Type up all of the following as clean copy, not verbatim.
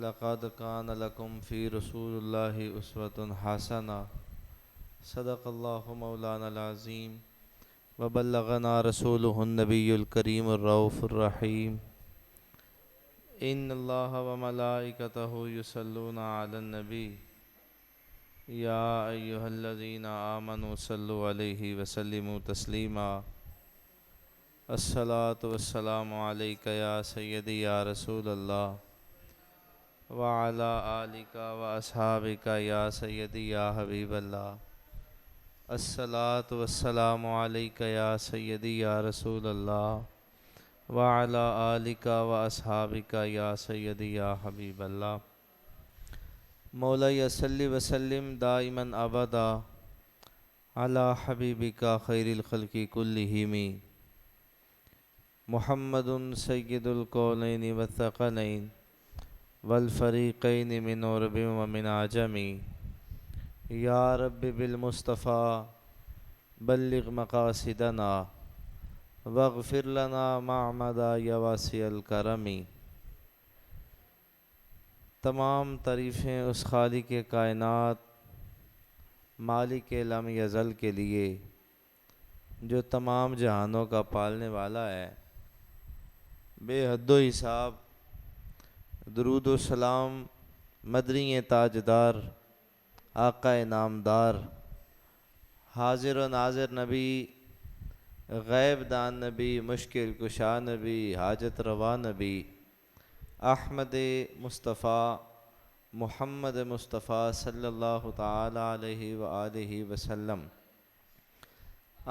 लक़द कान लकुम फ़ी रसूलिल्लाहि उस्वतुन हसना सदक़ल्लाहु मौलाना अज़ीम व बल्लगना रसूलुहुन नबियुल करीमुर रऊफ़ुर रहीम। इन्नल्लाह व मलाइकतहु युसल्लूना अलन नबी या अय्युहल्लज़ीना आमनु सल्लु अलैहि व सल्लिमू तस्लीमा। अस्सलातु वस्सलामु अलैका या सय्यदी या रसूलल्लाह व अला आलिका व अस्हाबिका या सय्यदी या हबीबल्लाह। अस्सलातु वस्सलामु अलैका या सय्यदी या रसूलल्लाह व अला आलिका व अस्हाबिका या सय्यदी या हबीबल्लाह। मौला सल्लि व सल्लिम दाइमन अबदा अला हबीबिका खैरिल खल्क़ि कुल्लिहिम मुहम्मदुन सय्यिदुल कौनैन व थक़लैन वल फ़रीक़ैन मिन उरबिन व मिन अजमी। या रब्बि बिल मुस्तफ़ा बल्लिग़ मक़ासिदना वग़फ़िर लना मअमदा या वासिअल करमी। तमाम तारीफ़ें उस खालिक़ कायनात मालिक लम यज़ल के लिए जो तमाम जहानों का पालने वाला है। बेहद्दो हिसाब दुरूद व सलाम मदनी ताजदार आका नामदार हाजिर व नाज़िर नबी गैब दान नबी मुश्किल कुशा नबी हाजत रवा नबी अहमद मुस्तफ़ा मुहम्मद मुस्तफ़ा सल्लल्लाहु ताला अलैहि व आलिहि वसल्लम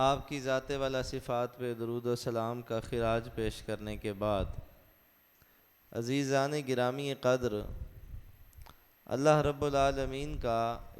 आपकी ज़ाते वाला सिफ़ात पे दुरूद व सलाम का खिराज पेश करने के बाद अज़ीज़ान गिरामी क़द्र अल्लाह रब्बुल आलमीन का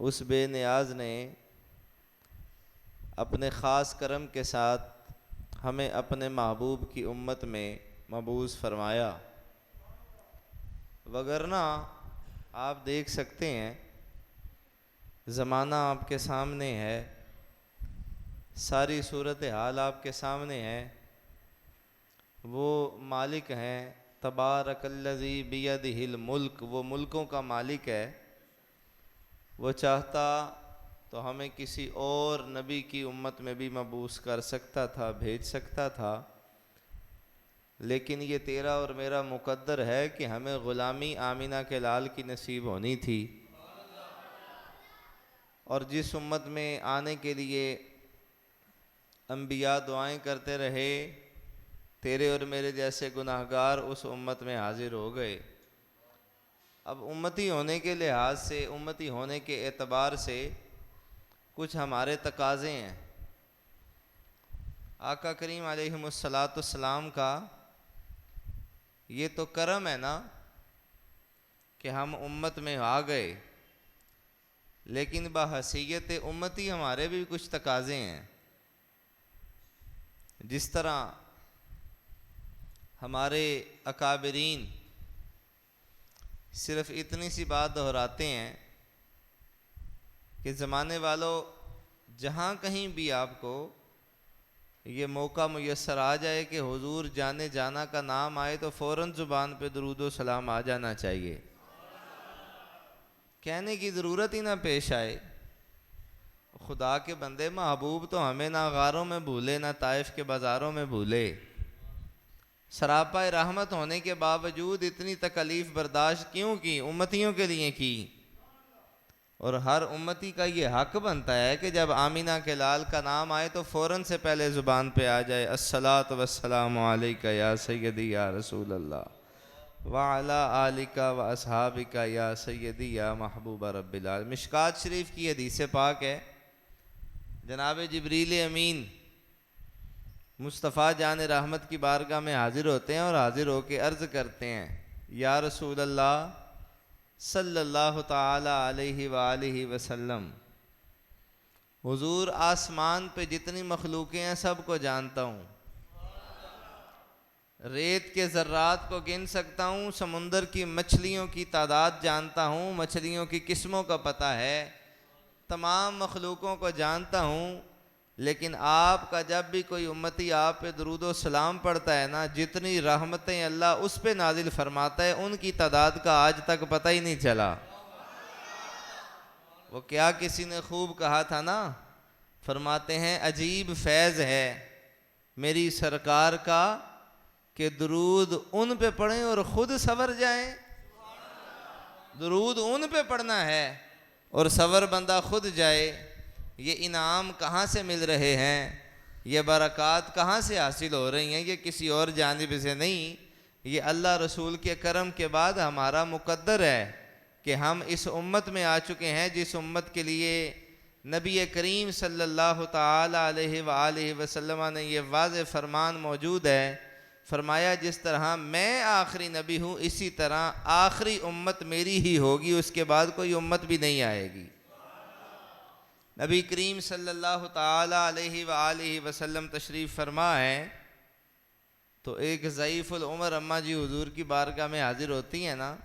उस बेनियाज़ ने अपने ख़ास करम के साथ हमें अपने महबूब की उम्मत में मबूस फरमाया। वगरना आप देख सकते हैं ज़माना आपके सामने है, सारी सूरत हाल आपके सामने है। वो मालिक हैं तबारकल्लज़ी बियदिहिल मुल्क, वो मुल्कों का मालिक है। वो चाहता तो हमें किसी और नबी की उम्मत में भी मबूस कर सकता था, भेज सकता था, लेकिन ये तेरा और मेरा मुकद्दर है कि हमें ग़ुलामी आमिना के लाल की नसीब होनी थी। और जिस उम्मत में आने के लिए अंबिया दुआएं करते रहे, तेरे और मेरे जैसे गुनाहगार उस उम्मत में हाजिर हो गए। अब उम्मती होने के लिहाज से, उम्मती होने के एतबार से कुछ हमारे तकाज़े हैं। आका करीम अलैहिस्सलाम का ये तो करम है ना कि हम उम्मत में आ गए, लेकिन बहसीयत उम्मती हमारे भी कुछ तकाज़े हैं। जिस तरह हमारे अकाबरीन सिर्फ़ इतनी सी बात दोहराते हैं कि ज़माने वालों, जहाँ कहीं भी आपको ये मौका मुयस्सर आ जाए कि हुजूर जाने जाना का नाम आए तो फ़ौरन ज़ुबान पे दुरूद व सलाम आ जाना चाहिए। कहने की ज़रूरत ही ना पेश आए। खुदा के बंदे, महबूब तो हमें ना गारों में भूले, ना ताइफ के बाज़ारों में भूले। सरापा रहमत होने के बावजूद इतनी तकलीफ़ बर्दाश्त क्यों की? उम्मतियों के लिए की। और हर उम्मती का ये हक बनता है कि जब आमिना के लाल का नाम आए तो फ़ौरन से पहले ज़ुबान पे आ जाए अस्सलातु वस्सलामु अलैका या सय्यदी या रसूल अल्लाह व अला आलिका व अस्हाबिका या सय्यदी या महबूबा रब्बिल आलमीन। मिशकात शरीफ की हदीस पाक है, जनाब जिब्रील अमीन मुस्तफ़ा जान रहमत की बारगाह में हाजिर होते हैं और हाजिर होकर अर्ज़ करते हैं, या रसूल अल्लाह सल्लल्लाहु ताला अलैहि व आलिहि वसल्लम, हुजूर आसमान पे जितनी मखलूक़ें हैं सबको जानता हूँ, रेत के ज़र्रात को गिन सकता हूँ, समुंदर की मछलियों की तादाद जानता हूँ, मछलियों की किस्मों का पता है, तमाम मखलूक़ों को जानता हूँ, लेकिन आपका जब भी कोई उम्मती आप पे दुरूद सलाम पढ़ता है ना, जितनी रहमतें अल्लाह उस पे नाजिल फरमाता है उनकी तादाद का आज तक पता ही नहीं चला। वो क्या किसी ने खूब कहा था ना, फरमाते हैं अजीब फैज़ है मेरी सरकार का कि दुरूद उन पे पढ़ें और ख़ुद सवर जाएं। दुरूद उन पे पढ़ना है और सवर बंदा खुद जाए। ये इनाम कहाँ से मिल रहे हैं, ये बरक़ात कहाँ से हासिल हो रही हैं, ये किसी और जानिब से नहीं, ये अल्लाह रसूल के करम के बाद हमारा मुक़द्दर है कि हम इस उम्मत में आ चुके हैं जिस उम्मत के लिए नबी करीम सल्लल्लाहु ताला अलैहि वसल्लम ने ये वाज़े फरमान मौजूद है, फरमाया जिस तरह मैं आखिरी नबी हूँ इसी तरह आखिरी उम्मत मेरी ही होगी, उसके बाद कोई उम्मत भी नहीं आएगी। नबी करीम सल्लल्लाहु ताला अलैहि वसल्लम तशरीफ़ फरमा है तो एक ज़ईफ़ुल उमर अम्मा जी हुजूर की बारगाह में हाजिर होती हैं ना,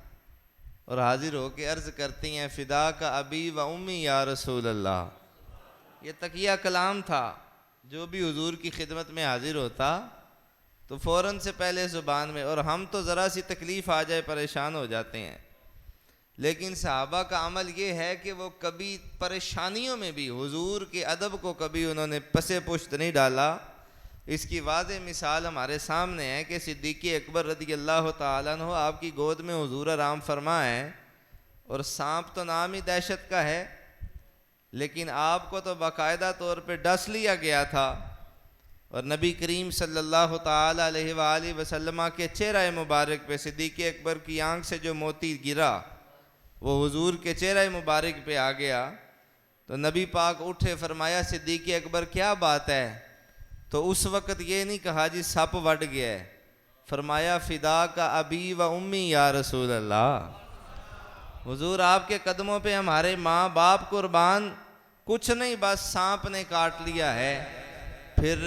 और हाजिर होकर अर्ज़ करती हैं फ़िदा का अबी व उम्मी या रसूल अल्लाह। ये तकिया कलाम था, जो भी हुजूर की खिदमत में हाजिर होता तो फ़ौरन से पहले ज़ुबान में, और हम तो ज़रा सी तकलीफ़ आ जाए परेशान हो जाते हैं, लेकिन सहाबा का अमल ये है कि वो कभी परेशानियों में भी हुजूर के अदब को कभी उन्होंने पसे पुश्त नहीं डाला। इसकी वाज़े मिसाल हमारे सामने है कि सिद्दीक़ अकबर रज़ी अल्लाह ताला अन्हु आपकी गोद में हुजूर आराम फरमा है, और सांप तो नाम ही दहशत का है, लेकिन आपको तो बाकायदा तौर पे डस लिया गया था, और नबी करीम सल्लल्लाहु ताला अलैहि वसल्लम के चेहरा मुबारक पे सिद्दीक़ अकबर की आंख से जो मोती गिरा वो हुजूर के चेहरा मुबारक पे आ गया। तो नबी पाक उठे, फरमाया सिद्दीक़ अकबर क्या बात है? तो उस वक़्त ये नहीं कहा जी सप वट गया है, फरमाया फ़िदा का अबी व उम्मी या रसूल अल्लाह। हुजूर आपके कदमों पे हमारे माँ बाप कुर्बान, कुछ नहीं बस सांप ने काट लिया है। फिर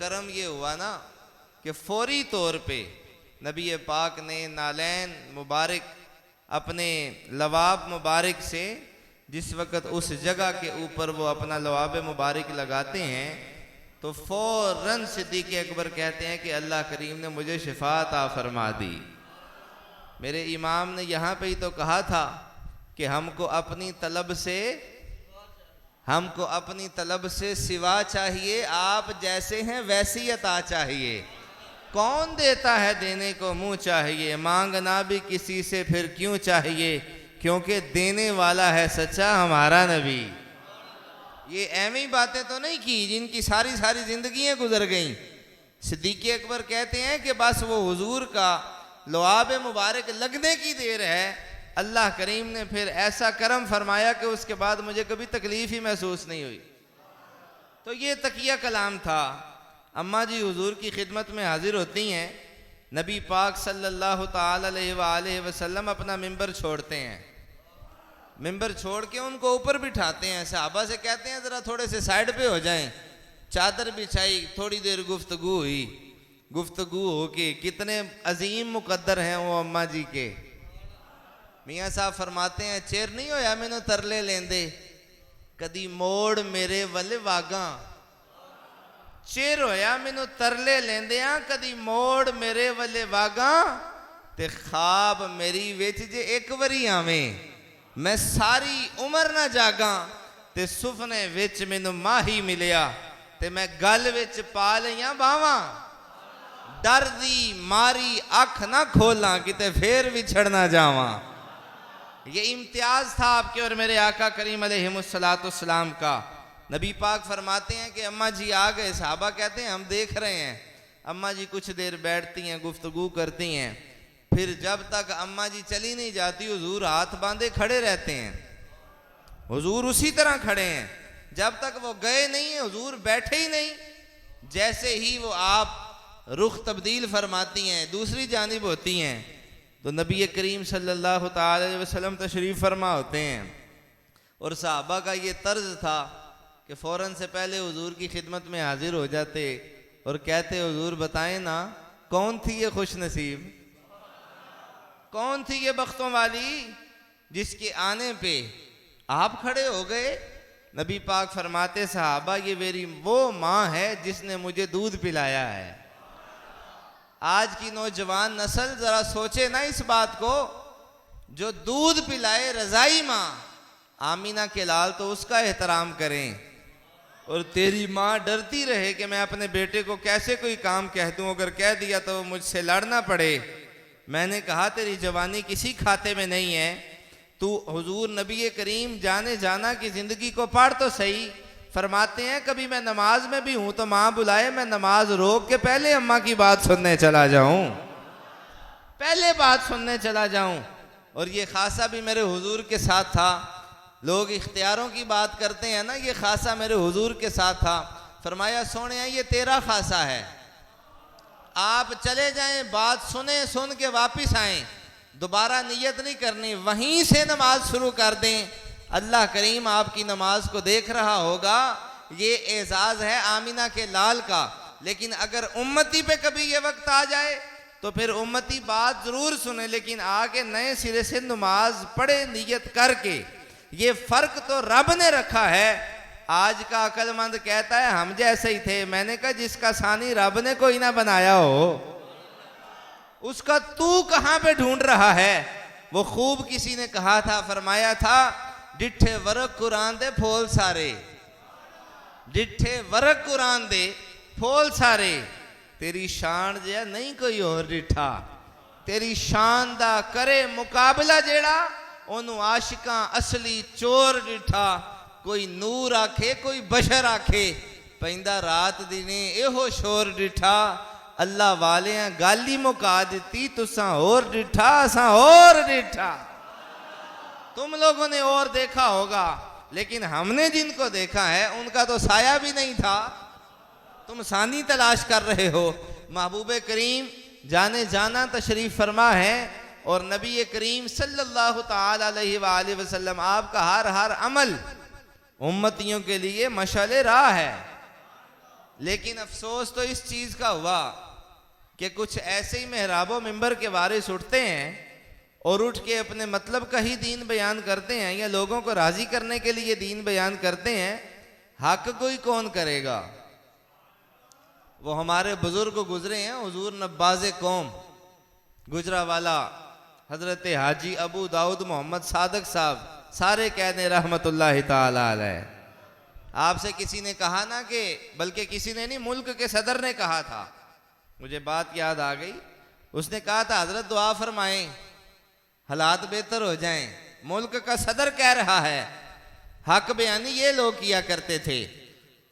करम ये हुआ ना कि फौरी तौर पे नबी पाक ने नालैन मुबारक अपने लवाब मुबारक से, जिस वक़्त उस जगह के ऊपर वो अपना लवाब मुबारक लगाते हैं तो फ़ौरन सिद्दीक़ अकबर कहते हैं कि अल्लाह करीम ने मुझे शिफा अता फरमा दी। मेरे इमाम ने यहाँ पे ही तो कहा था कि हमको अपनी तलब से सिवा चाहिए, आप जैसे हैं वैसी अता चाहिए। कौन देता है देने को मुँह चाहिए, मांगना भी किसी से फिर क्यों चाहिए, क्योंकि देने वाला है सच्चा हमारा नबी। ये ऐवी बातें तो नहीं की जिनकी सारी जिंदगियां गुजर गईं। सिद्दीक़ अकबर कहते हैं कि बस वो हुजूर का लवाब मुबारक लगने की देर है, अल्लाह करीम ने फिर ऐसा करम फरमाया कि उसके बाद मुझे कभी तकलीफ़ ही महसूस नहीं हुई। तो ये तकिया कलाम था। अम्मा जी हुजूर की खिदमत में हाजिर होती हैं, नबी पाक सल्लल्लाहु ताला अलैहि वसल्लम अपना मिंबर छोड़ते हैं, मिंबर छोड़ के उनको ऊपर बिठाते हैं, सहाबा से कहते हैं ज़रा थोड़े से साइड पे हो जाएं, चादर बिछाई, थोड़ी देर गुफ्तगू हुई, गुफ्तगू हो के कितने अजीम मुकद्दर हैं वो अम्मा जी के। मियाँ साहब फरमाते हैं चेर नहीं होया मैनू तरले लेंदे, कदी मोड़ मेरे वल वागा, चेर होया मैनू तरले लेंदे कदी मोड़ मेरे वल वागा, ते ख्वाब मेरी विच जे एक वरी आवें, मैं सारी उम्र ना जागा, ते सुफने विच मैनू माही मिलिया, ते मैं गल विच पा लिया बावां, डर दी मारी अख ना खोला किते फिर विछड़ ना जावां। ये इम्तियाज था आपके और मेरे आका करीम अलैहिस्सलाम का। नबी पाक फरमाते हैं कि अम्मा जी आ गए, सहाबा कहते हैं हम देख रहे हैं। अम्मा जी कुछ देर बैठती हैं, गुफ्तगू करती हैं, फिर जब तक अम्मा जी चली नहीं जाती हुजूर हाथ बांधे खड़े रहते हैं। हुजूर उसी तरह खड़े हैं जब तक वो गए नहीं है, हुजूर बैठे ही नहीं। जैसे ही वो आप रुख तब्दील फरमाती हैं, दूसरी जानिब होती हैं, तो नबी करीम सल्लल्लाहु ताला अलैहि वसल्लम तशरीफ़ फरमा होते हैं। और सहाबा का ये तर्ज था कि फ़ौरन से पहले हुजूर की खिदमत में हाजिर हो जाते और कहते हुजूर बताएं ना कौन थी ये खुश नसीब, कौन थी ये बख्तों वाली जिसके आने पे आप खड़े हो गए, नबी पाक फरमाते सहाबा ये मेरी वो माँ है जिसने मुझे दूध पिलाया है। आज की नौजवान नस्ल जरा सोचे ना इस बात को, जो दूध पिलाए रजाई माँ आमीना के लाल तो उसका एहतराम करें, और तेरी माँ डरती रहे कि मैं अपने बेटे को कैसे कोई काम कह दूं, अगर कह दिया तो मुझसे लड़ना पड़े। मैंने कहा तेरी जवानी किसी खाते में नहीं है, तू हुजूर नबी करीम जाने जाना की जिंदगी को पढ़ तो सही। फरमाते हैं कभी मैं नमाज में भी हूं तो माँ बुलाए, मैं नमाज रोक के पहले अम्मा की बात सुनने चला जाऊं, पहले बात सुनने चला जाऊं। और ये खासा भी मेरे हुजूर के साथ था। लोग इख्तियारों की बात करते हैं ना, ये खासा मेरे हुजूर के साथ था। फरमाया सोने ये तेरा खासा है, आप चले जाएं, बात सुने, सुन के वापिस आएं, दोबारा नियत नहीं करनी, वहीं से नमाज शुरू कर दें। अल्लाह करीम आपकी नमाज को देख रहा होगा। ये एजाज है आमीना के लाल का। लेकिन अगर उम्मती पे कभी ये वक्त आ जाए तो फिर उम्मती बात जरूर सुने, लेकिन आगे नए सिरे से नमाज पढ़े नियत करके। ये फर्क तो रब ने रखा है। आज का अक्लमंद कहता है हम जैसे ही थे। मैंने कहा जिसका सानी रब ने कोई ना बनाया हो, उसका तू कहां पे ढूंढ रहा है। वो खूब किसी ने कहा था, फरमाया था डिठे वरक कुरान दे फोल सारे, डिठे वरक कुरान दे फोल सारे, तेरी शान जे नहीं कोई और डिठा, तेरी शान दा करे मुकाबला जेड़ा ओनू आशिकां असली चोर डिठा। कोई नूर आखे कोई बशर आखे, पैंदा रात दिने एहो शोर डिठा। अल्लाह वाले गाली मुका दी, तुसा और डिठा असा और डिठा। तुम लोगों ने और देखा होगा, लेकिन हमने जिनको देखा है उनका तो साया भी नहीं था। तुम सानी तलाश कर रहे हो। महबूब करीम जाने जाना तशरीफ फरमा है, और नबी करीम सल्लल्लाहु ताला अलैहि वसल्लम आपका हर अमल उम्मतियों के लिए मशाले राह है। लेकिन अफसोस तो इस चीज का हुआ कि कुछ ऐसे ही मेहराबों मिंबर के वारिस उठते हैं और उठ के अपने मतलब का ही दीन बयान करते हैं, या लोगों को राजी करने के लिए दीन बयान करते हैं। हक कोई कौन करेगा। वो हमारे बुजुर्ग गुजरे हैं, हुजूर नब्बाज़े कौम गुजरावाला हजरत हाजी अबू दाऊद मोहम्मद सादक साहब, सारे कहने रहमतुल्लाहि ताला अलैह। आपसे किसी ने कहा ना कि, बल्कि किसी ने नहीं, मुल्क के सदर ने कहा था, मुझे बात याद आ गई। उसने कहा था हजरत दुआ फरमाएं हालात बेहतर हो जाएं। मुल्क का सदर कह रहा है, हक बयानी ये लोग किया करते थे।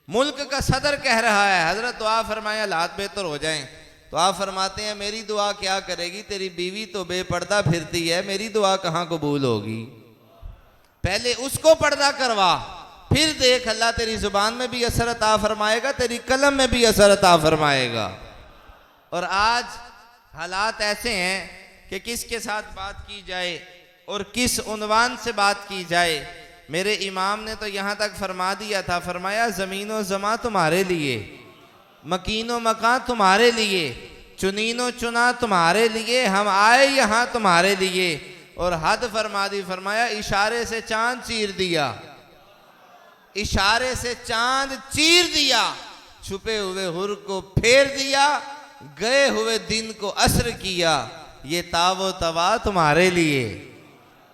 मुल्क का सदर कह रहा है हजरत दुआ फरमाए हालात बेहतर हो जाएं। तो आप फरमाते हैं मेरी दुआ क्या करेगी, तेरी बीवी तो बेपर्दा फिरती है, मेरी दुआ कहाँ कबूल होगी। पहले उसको पर्दा करवा, फिर देख अल्लाह तेरी जुबान में भी असर अता फरमाएगा, तेरी कलम में भी असर अता फरमाएगा। और आज हालात ऐसे हैं कि किसके साथ बात की जाए और किस उन्वान से बात की जाए। मेरे इमाम ने तो यहाँ तक फरमा दिया था, फरमाया ज़मीनो ज़मा तुम्हारे लिए, मकीनो मकान तुम्हारे लिए, चुनीनो चुना तुम्हारे लिए, हम आए यहाँ तुम्हारे लिए। और हद फरमा दी, फरमाया इशारे से चांद चीर दिया, इशारे से चांद चीर दिया, छुपे हुए हुर को फेर दिया, गए हुए दिन को असर किया, ये तावो तवा तुम्हारे लिए।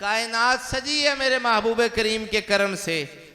कायनात सजी है मेरे महबूब करीम के करम से,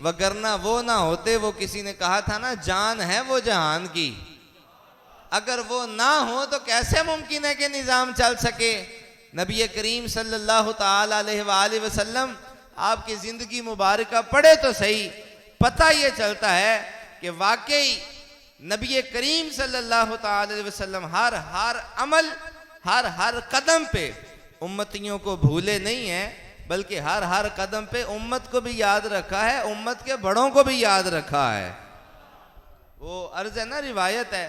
वगरना वो ना होते। वो किसी ने कहा था ना, जान है वो जहान की, अगर वो ना हो तो कैसे मुमकिन है कि निज़ाम चल सके। नबी करीम सल्लल्लाहु ताला अलैहि वसल्लम आपकी ज़िंदगी मुबारक पढ़े तो सही, पता ये चलता है कि वाकई नबी करीम सल्लल्लाहु ताला अलैहि वसल्लम हर अमल, हर कदम पे उम्मतियों को भूले नहीं है, बल्कि हर कदम पे उम्मत को भी याद रखा है, उम्मत के बड़ों को भी याद रखा है। वो अर्ज है ना, रिवायत है,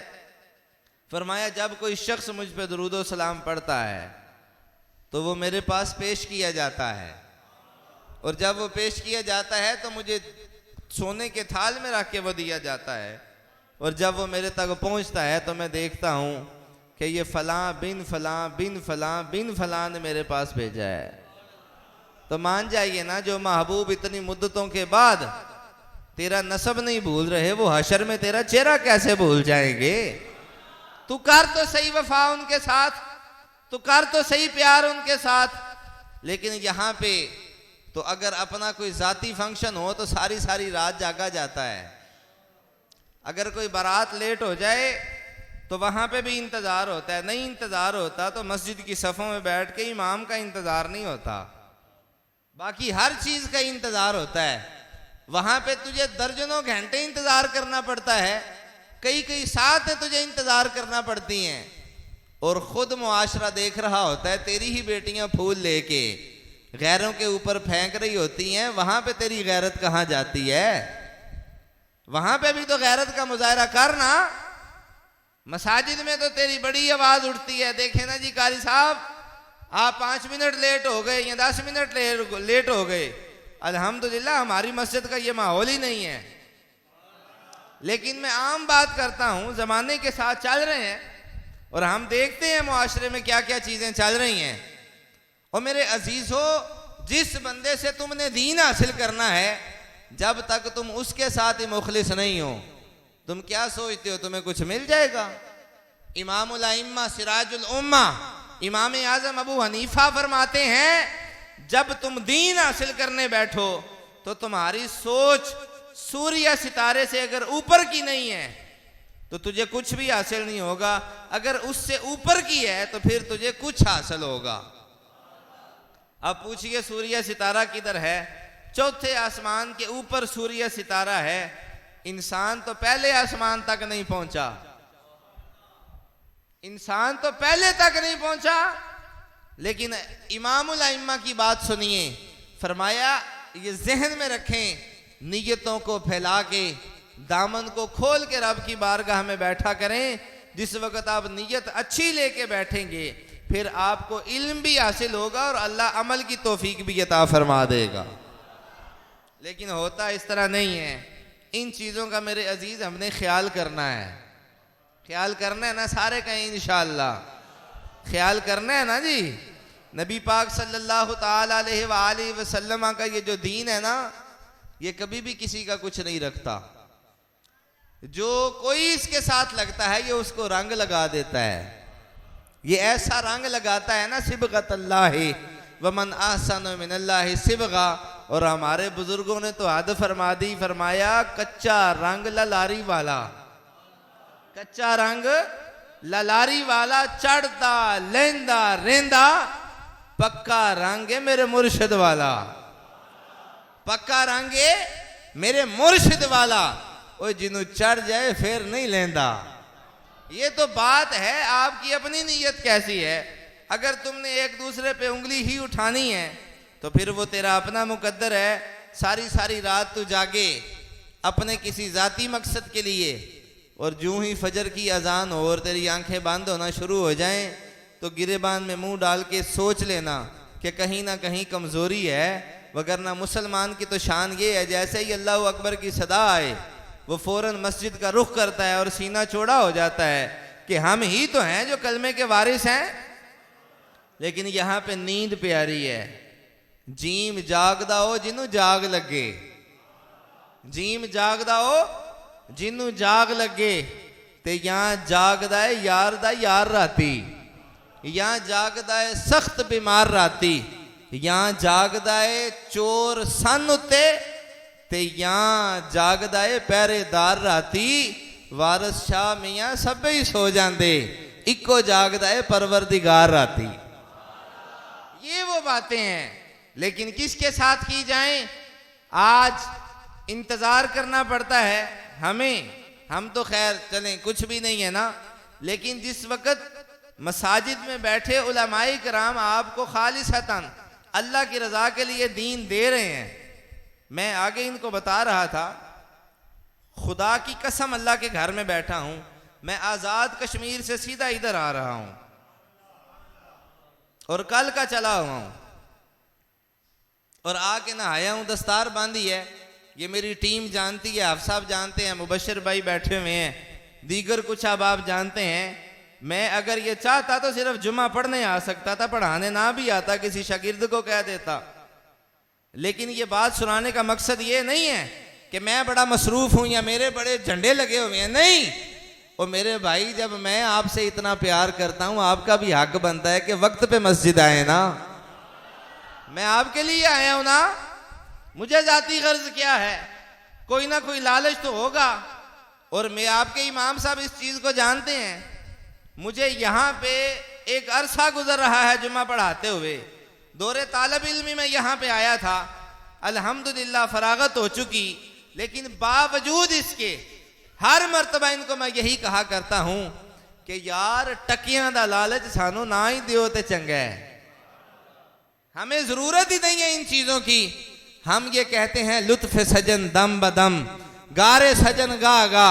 फरमाया जब कोई शख्स मुझ पे दुरूदो सलाम पढ़ता है तो वो मेरे पास पेश किया जाता है, और जब वो पेश किया जाता है तो मुझे सोने के थाल में रख के वो दिया जाता है, और जब वो मेरे तक पहुंचता है तो मैं देखता हूं कि ये फलां बिन फलां बिन फलां बिन फलां ने मेरे पास भेजा है। तो मान जाइए ना, जो महबूब इतनी मुद्दतों के बाद तेरा नसब नहीं भूल रहे, वो हशर में तेरा चेहरा कैसे भूल जाएंगे। तू कर तो सही वफा उनके साथ, तू कर तो सही प्यार उनके साथ। लेकिन यहाँ पे तो अगर अपना कोई जाती फंक्शन हो तो सारी सारी रात जागा जाता है। अगर कोई बारात लेट हो जाए तो वहां पे भी इंतजार होता है। नहीं इंतजार होता तो मस्जिद की सफ़ों में बैठ के इमाम का इंतजार नहीं होता, बाकी हर चीज का इंतजार होता है। वहां पे तुझे दर्जनों घंटे इंतजार करना पड़ता है, कई कई साथ तुझे इंतजार करना पड़ती हैं। और खुद मुआशरा देख रहा होता है, तेरी ही बेटियां फूल लेके गैरों के ऊपर फेंक रही होती हैं, वहां पे तेरी गैरत कहां जाती है। वहां पे भी तो गैरत का मुजाहरा करना। मसाजिद में तो तेरी बड़ी आवाज उठती है, देखे ना जी कारी साहब, आप 5 मिनट लेट हो गए या 10 मिनट लेट हो गए। अल्हम्दुलिल्लाह हमारी मस्जिद का ये माहौल ही नहीं है। लेकिन मैं आम बात करता हूं, जमाने के साथ चल रहे हैं और हम देखते हैं मुआशरे में क्या क्या चीजें चल रही हैं। और मेरे अजीजों, जिस बंदे से तुमने दीन हासिल करना है, जब तक तुम उसके साथ ही मुखलिस नहीं हो, तुम क्या सोचते हो तुम्हें कुछ मिल जाएगा। इमामुल अइम्मा सिराजुल उम्मा इमाम आजम अबू हनीफा फरमाते हैं, जब तुम दीन हासिल करने बैठो तो तुम्हारी सोच सूर्य सितारे से अगर ऊपर की नहीं है तो तुझे कुछ भी हासिल नहीं होगा, अगर उससे ऊपर की है तो फिर तुझे कुछ हासिल होगा। अब पूछिए सूर्य सितारा किधर है? चौथे आसमान के ऊपर सूर्य सितारा है। इंसान तो पहले आसमान तक नहीं पहुंचा, इंसान तो पहले तक नहीं पहुंचा। लेकिन इमामुल अइम्मा की बात सुनिए, फरमाया ये जहन में रखें, नियतों को फैला के दामन को खोल के रब की बारगाह में बैठा करें। जिस वक्त आप नियत अच्छी लेके बैठेंगे फिर आपको इल्म भी हासिल होगा और अल्लाह अमल की तौफीक भी अता फरमा देगा। लेकिन होता इस तरह नहीं है। इन चीज़ों का मेरे अजीज हमने ख्याल करना है। ख्याल करना है ना, सारे कहें इंशाअल्लाह ख्याल करना है ना जी। नबी पाक सल्लल्लाहु ताला अलैहि वसल्लम का ये जो दीन है ना, ये कभी भी किसी का कुछ नहीं रखता। जो कोई इसके साथ लगता है ये उसको रंग लगा देता है। ये ऐसा रंग लगाता है ना, सिबगतल्लाहि वमन अहसनु मिनल्लाहि सिबगा। और हमारे बुजुर्गों ने तो हद फरमा दी, फरमाया कच्चा रंग ललारी वाला, कच्चा रंग ललारी वाला, चढ़ता लेंदा रेंदा, पक्का रंग है मेरे मुर्शिद वाला, पक्का रंग है मेरे मुर्शिद वाला। ओ जिन्हों चढ़ जाए फिर नहीं लेंदा। ये तो बात है आपकी अपनी नीयत कैसी है। अगर तुमने एक दूसरे पे उंगली ही उठानी है तो फिर वो तेरा अपना मुकद्दर है। सारी सारी रात तू जागे अपने किसी जाती मकसद के लिए, और जूं ही फजर की अजान हो और तेरी आंखें बंद होना शुरू हो जाएं तो गिरेबान में मुंह डाल के सोच लेना कि कहीं ना कहीं कमज़ोरी है। वगरना मुसलमान की तो शान ये है, जैसे ही अल्लाह अकबर की सदा आए वो फ़ौरन मस्जिद का रुख करता है और सीना चौड़ा हो जाता है कि हम ही तो हैं जो कलमे के वारिस हैं। लेकिन यहाँ पे नींद प्यारी है। जीम जागदा हो जिन्हों जाग लगे, जीम जागदा हो जिन्हों जाग लगे। ते यहाँ जागदा है यार दा यार राती, यहाँ जागदा है सख्त बीमार राती, यहाँ जागदा है चोर सन उत्ते, ते यहाँ जागदा है पहरेदार राती। वारस शाह मियाँ सब ही सो जाते, इको जागदा है परवरदिगार राती। ये वो बातें हैं। लेकिन किसके साथ की जाएं? आज इंतजार करना पड़ता है हमें। हम तो खैर चलें कुछ भी नहीं है ना, लेकिन जिस वक्त मसाजिद में बैठे उलमाए कराम आपको खालिसतन अल्लाह की रजा के लिए दीन दे रहे हैं। मैं आगे इनको बता रहा था, खुदा की कसम अल्लाह के घर में बैठा हूं मैं, आजाद कश्मीर से सीधा इधर आ रहा हूं और कल का चला हुआ हूं और आके नहाया हूं, दस्तार बांधी है। ये मेरी टीम जानती है, आप साहब जानते हैं, मुबशिर भाई बैठे हुए हैं, दीगर कुछ आप जानते हैं। मैं अगर ये चाहता तो सिर्फ जुमा पढ़ने आ सकता था, पढ़ाने ना भी आता किसी शागिर्द को कह देता। लेकिन ये बात सुनाने का मकसद ये नहीं है कि मैं बड़ा मसरूफ हूं या मेरे बड़े झंडे लगे हुए हैं, नहीं। और मेरे भाई, जब मैं आपसे इतना प्यार करता हूं, आपका भी हक बनता है कि वक्त पे मस्जिद आए ना। मैं आपके लिए आया हूं ना, मुझे जाती गर्ज क्या है, कोई ना कोई लालच तो होगा। और मैं, आपके इमाम साहब इस चीज को जानते हैं। मुझे यहाँ पे एक अरसा गुजर रहा है जुम्मा पढ़ाते हुए, दौरे तालब इल्मी में यहाँ पे आया था, अल्हम्दुलिल्लाह फरागत हो चुकी, लेकिन बावजूद इसके हर मर्तबा इनको मैं यही कहा करता हूं कि यार टकियां दा लालच सानू ना ही दियो ते चंगा है, हमें जरूरत ही नहीं है इन चीजों की। हम ये कहते हैं लुत्फ सजन दम बदम, गारे सजन गा गा,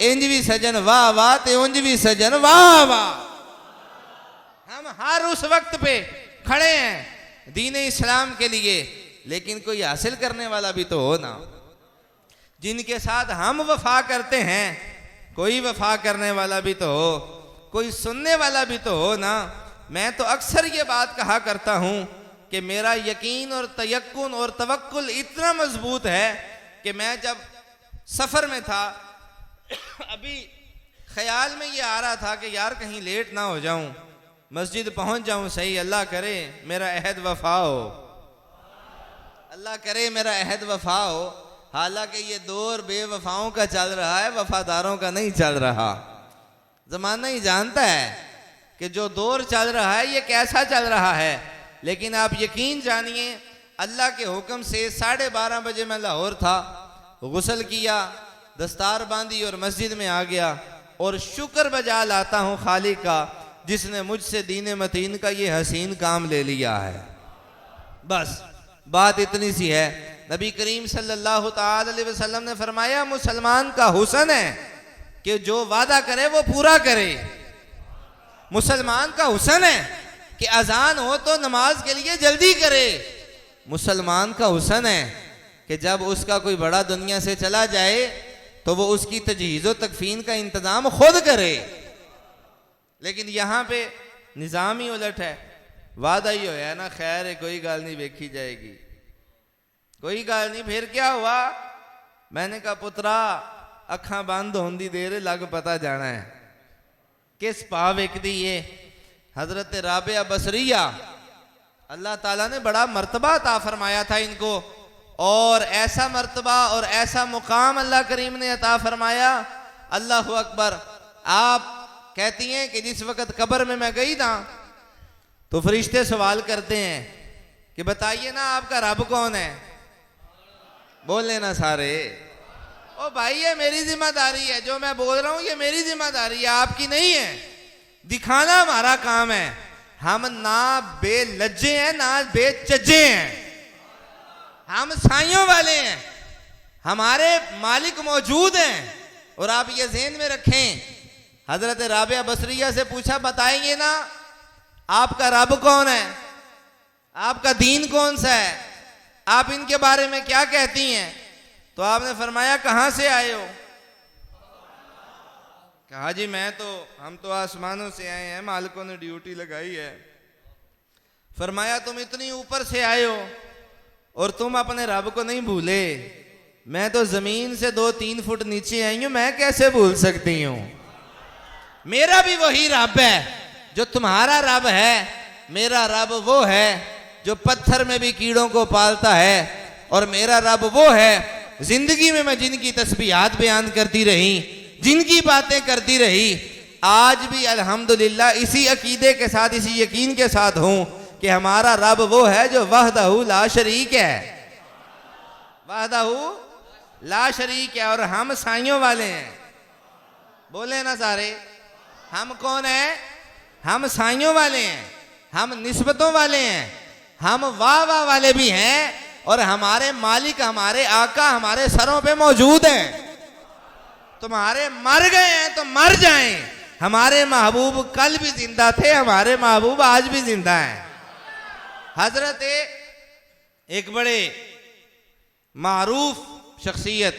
इंजवी सजन वाह वाह ते उंजवी सजन वाह वाह। हम हर उस वक्त पे खड़े हैं दीन इस्लाम के लिए, लेकिन कोई हासिल करने वाला भी तो हो ना, जिनके साथ हम वफा करते हैं कोई वफा करने वाला भी तो हो, कोई सुनने वाला भी तो हो ना। मैं तो अक्सर ये बात कहा करता हूं कि मेरा यकीन और तयक्कुन और तवक्कुल इतना मजबूत है कि मैं जब सफर में था, अभी ख्याल में ये आ रहा था कि यार कहीं लेट ना हो जाऊं, मस्जिद पहुंच जाऊं सही, अल्लाह करे मेरा अहद वफा हो, अल्लाह करे मेरा अहद वफा हो। हालांकि ये दौर बेवफाओं का चल रहा है, वफादारों का नहीं चल रहा। जमाना ही जानता है कि जो दौर चल रहा है ये कैसा चल रहा है। लेकिन आप यकीन जानिए, अल्लाह के हुक्म से 12:30 बजे मैं लाहौर था, गुस्ल किया, दस्तार बांधी और मस्जिद में आ गया। और शुक्र बजा लाता हूँ खालिक का, जिसने मुझसे दीन मतीन का ये हसीन काम ले लिया है। बस बात इतनी सी है। नबी करीम सल्लल्लाहु ताला अलैहि वसल्लम ने फरमाया, मुसलमान का हुस्न है कि जो वादा करे वो पूरा करे। मुसलमान का हुस्न है कि अजान हो तो नमाज के लिए जल्दी करे। मुसलमान का हुस्न है कि जब उसका कोई बड़ा दुनिया से चला जाए तो वो उसकी तजहीज़ तकफीन का इंतजाम खुद करे। लेकिन यहाँ पे निज़ाम ही उलट है। वादा ही होया ना, खैर है कोई गाल नहीं, देखी जाएगी, कोई गाल नहीं। फिर क्या हुआ? मैंने कहा पुत्रा अखा बंद होंदी देर लग पता जाना है। किस पा वेखदी ये हजरत राबिया बसरिया, अल्लाह ताला ने बड़ा मर्तबा अता फरमाया था इनको, और ऐसा मर्तबा और ऐसा मुकाम अल्लाह करीम ने अता फरमाया, अल्लाह अकबर। आप कहती हैं कि जिस वक्त कब्र में मैं गई ना तो फरिश्ते सवाल करते हैं कि बताइए ना आपका रब कौन है। बोल लेना सारे। ओ भाई ये मेरी जिम्मेदारी है, जो मैं बोल रहा हूं ये मेरी जिम्मेदारी है, आपकी नहीं है। दिखाना हमारा काम है। हम ना बेलज्जे हैं ना बेचज्जे हैं, हम साइयों वाले हैं, हमारे मालिक मौजूद हैं। और आप ये ज़हन में रखें, हजरत राबिया बसरिया से पूछा बताएंगे ना आपका रब कौन है, आपका दीन कौन सा है, आप इनके बारे में क्या कहती हैं? तो आपने फरमाया कहां से आए हो? कहा जी हम तो आसमानों से आए हैं, मालिकों ने ड्यूटी लगाई है। फरमाया तुम इतनी ऊपर से आए हो और तुम अपने रब को नहीं भूले। मैं तो जमीन से 2-3 फुट नीचे आई हूं, मैं कैसे भूल सकती हूं? मेरा भी वही रब है जो तुम्हारा रब है। मेरा रब वो है जो पत्थर में भी कीड़ों को पालता है, और मेरा रब वो है जिंदगी में मैं जिनकी तस्बीहात बयान करती रही, जिनकी बातें करती रही, आज भी अल्हम्दुलिल्लाह इसी अकीदे के साथ, इसी यकीन के साथ हूं कि हमारा रब वो है जो वहदहू ला शरीक है, वहदहू ला शरीक है। और हम साइयों वाले हैं। बोले ना सारे, हम कौन है? हम साइयों वाले हैं, हम निस्बतों वाले हैं, हम वाह वाह वाले भी हैं, और हमारे मालिक, हमारे आका हमारे सरों पे मौजूद हैं। तुम्हारे मर गए हैं तो मर जाएं, हमारे महबूब कल भी जिंदा थे, हमारे महबूब आज भी जिंदा हैं। हजरत एक बड़े मारूफ शख्सियत,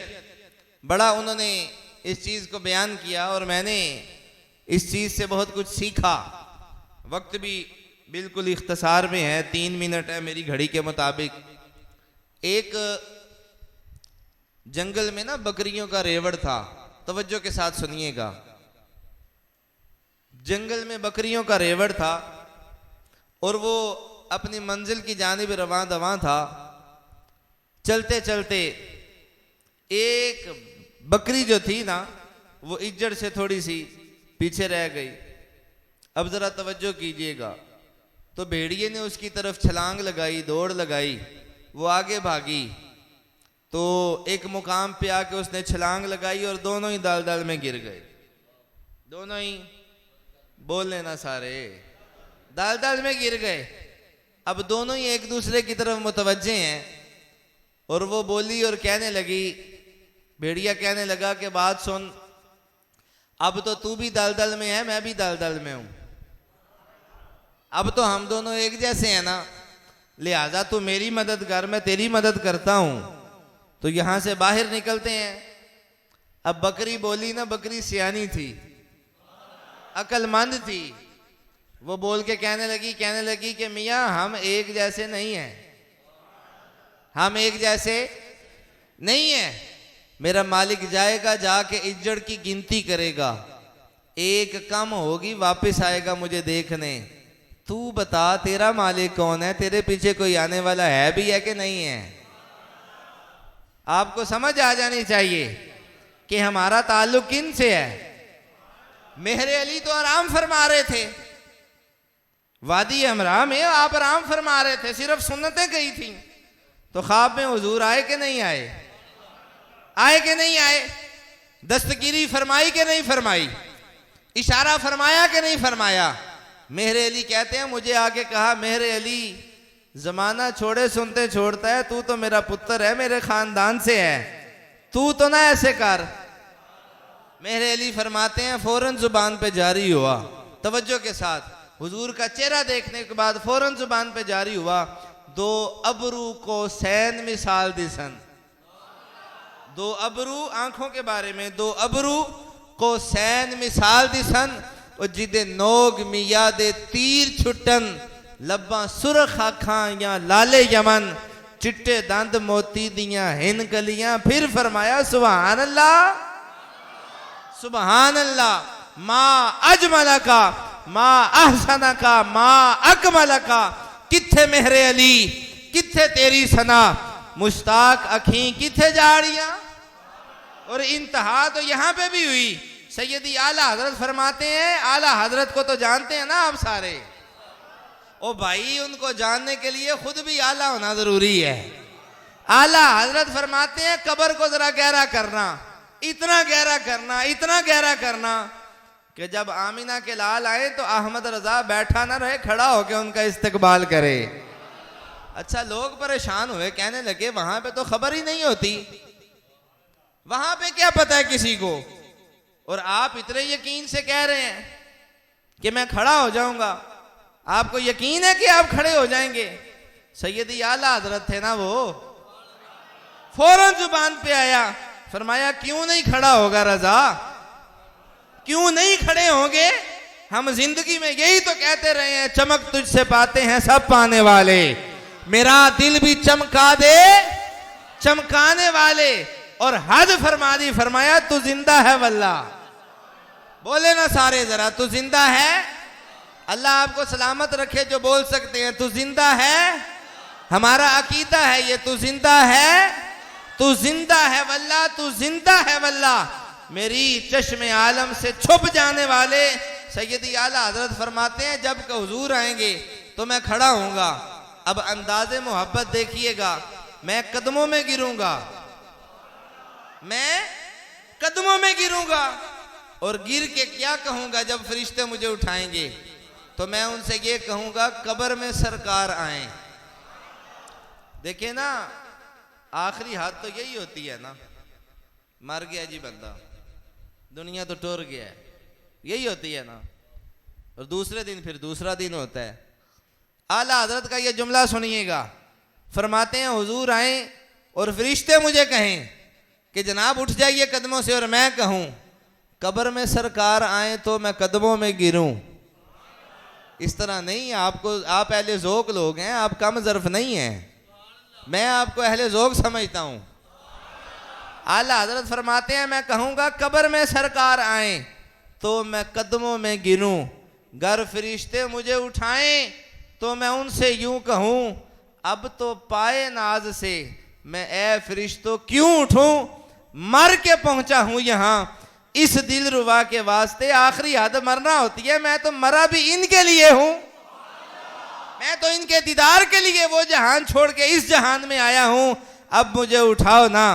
बड़ा उन्होंने इस चीज को बयान किया और मैंने इस चीज से बहुत कुछ सीखा। वक्त भी बिल्कुल इख्तिसार में है, 3 मिनट है मेरी घड़ी के मुताबिक। एक जंगल में ना बकरियों का रेवड़ था। तवज्जो के साथ सुनिएगा। जंगल में बकरियों का रेवड़ था और वो अपनी मंजिल की जानिब रवां दवां था। चलते चलते एक बकरी जो थी ना, वो इज्जड़ से थोड़ी सी पीछे रह गई। अब जरा तवज्जो कीजिएगा। तो भेड़िए ने उसकी तरफ छलांग लगाई, दौड़ लगाई, वो आगे भागी। तो एक मुकाम पे आके उसने छलांग लगाई और दोनों ही दलदल में गिर गए। दोनों ही, बोल लेना सारे, दलदल में गिर गए। अब दोनों ही एक दूसरे की तरफ मुतवज्जे हैं। और वो बोली और कहने लगी, भेड़िया कहने लगा कि बात सुन, अब तो तू भी दलदल में है, मैं भी दलदल में हूं। अब तो हम दोनों एक जैसे हैं ना, लिहाजा तू मेरी मदद कर, मैं तेरी मदद करता हूं, तो यहां से बाहर निकलते हैं। अब बकरी बोली ना, बकरी सियानी थी, अक्लमंद थी। वो बोल के कहने लगी कि मियां हम एक जैसे नहीं हैं, हम एक जैसे नहीं हैं। मेरा मालिक जाएगा, जाके इज्जड़ की गिनती करेगा, एक कम होगी, वापस आएगा मुझे देखने। तू बता तेरा मालिक कौन है, तेरे पीछे कोई आने वाला है भी है कि नहीं है? आपको समझ आ जानी चाहिए कि हमारा ताल्लुक किन से है। मेहरे अली तो आराम फरमा रहे थे, वादी हमरा में आप आराम फरमा रहे थे, सिर्फ सुन्नतें कही थी। तो ख्वाब में हुजूर आए कि नहीं आए? आए कि नहीं आए? दस्तगिरी फरमाई कि नहीं फरमाई? इशारा फरमाया कि नहीं फरमाया? मेहरे अली कहते हैं, मुझे आके कहा, मेहरे अली जमाना छोड़े सुनते छोड़ता है, तू तो मेरा पुत्र है, मेरे खानदान से है, तू तो ना ऐसे कर। मेहरे अली फरमाते हैं, फौरन जुबान पे जारी हुआ। तवज्जो के साथ, हुजूर का चेहरा देखने के बाद फौरन जुबान पे जारी हुआ, दो अबरू को सैन मिसाल दिसन। दो अबरू आंखों के बारे में, दो अबरू को सैन मिसाल दिसन, और जिदे नोग मिया दे तीर छुटन, लब्बा सुरख आखां या लाले यमन, चिट्टे दंद मोती दियां हिन गलियां। फिर फरमाया, सुभान अल्लाह, सुभान अल्लाह, माँ अजमला का, माँ अहसना का, माँ अकमला का। किथे मेहरे अली, किथे तेरी सना, मुश्ताक अखी किथे जाड़ियां। और इंतहा तो यहां पे भी हुई। सैयदी आला हजरत फरमाते हैं, आला हजरत को तो जानते हैं ना आप सारे, ओ भाई उनको जानने के लिए खुद भी आला होना जरूरी है। आला हजरत फरमाते हैं, कब्र को जरा गहरा करना, इतना गहरा करना, इतना गहरा करना कि जब आमिना के लाल आए तो अहमद रजा बैठा ना रहे, खड़ा होकर उनका इस्तकबाल करे। अच्छा, लोग परेशान हुए, कहने लगे वहां पे तो खबर ही नहीं होती, वहां पे क्या पता है किसी को, और आप इतने यकीन से कह रहे हैं कि मैं खड़ा हो जाऊंगा। आपको यकीन है कि आप खड़े हो जाएंगे? सैयदी आला हजरत थे ना, वो फौरन जुबान पे आया, फरमाया, क्यों नहीं खड़ा होगा रजा, क्यों नहीं खड़े होंगे? हम जिंदगी में यही तो कहते रहे हैं, चमक तुझसे पाते हैं सब पाने वाले, मेरा दिल भी चमका दे चमकाने वाले। और हद फरमा दी, फरमाया, तू जिंदा है वल्ला। बोले ना सारे जरा, तू जिंदा है। अल्लाह आपको सलामत रखे जो बोल सकते हैं, तू जिंदा है। हमारा अकीदा है ये, तू जिंदा है, तू जिंदा है वल्ला, तू जिंदा है वल्ला। मेरी चश्मे आलम से छुप जाने वाले सैयदी आला हजरत फरमाते हैं, जब कि हुजूर आएंगे तो मैं खड़ा होऊंगा। अब अंदाजे मोहब्बत देखिएगा, मैं कदमों में गिरूंगा, मैं कदमों में गिरूंगा, और गिर के क्या कहूंगा जब फरिश्ते मुझे उठाएंगे? तो मैं उनसे ये कहूंगा, कब्र में सरकार आए। देखिए ना, आखिरी हाथ तो यही होती है ना, मर गया जी बंदा, दुनिया तो टूर गया है, यही होती है ना। और दूसरे दिन फिर दूसरा दिन होता है। आला हजरत का ये जुमला सुनिएगा, फरमाते हैं, हुजूर आए और फरिश्ते मुझे कहें कि जनाब उठ जाइए कदमों से, और मैं कहूं कब्र में सरकार आए तो मैं कदमों में गिरूं। इस तरह नहीं, आपको, आप पहले ज़ोक लोग हैं, आप कम ज़र्फ नहीं हैं। मैं आपको अहले ज़ौक़ समझता हूँ। आला हजरत फरमाते हैं, मैं कहूँगा कब्र में सरकार आए तो मैं कदमों में गिरूं, गर फरिश्ते मुझे उठाएं तो मैं उनसे यूं कहूँ, अब तो पाए नाज से मैं ए फरिश्तों क्यों उठूं, मर के पहुंचा हूं यहाँ इस दिल रुबा के वास्ते, आखिरी हद मरना होती है, मैं तो मरा भी इनके लिए हूं, मैं तो इनके दीदार के लिए वो जहान छोड़ के इस जहान में आया हूं, अब मुझे उठाओ ना,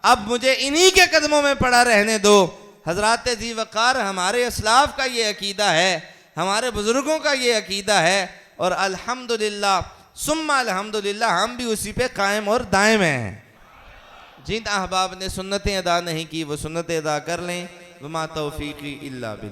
अब मुझे इन्हीं के कदमों में पड़ा रहने दो। हजरात ज़ी वक़ार, हमारे असलाफ का ये अकीदा है, हमारे बुजुर्गों का ये अकीदा है, और अल्हम्दुलिल्लाह सुम्मा अल्हम्दुलिल्लाह हम भी उसी पे कायम और दायम हैं। जिन अहबाब ने सुन्नतें अदा नहीं की वो सुन्नतें अदा कर लें। वमा तौफीकी इल्ला बिल्लाह।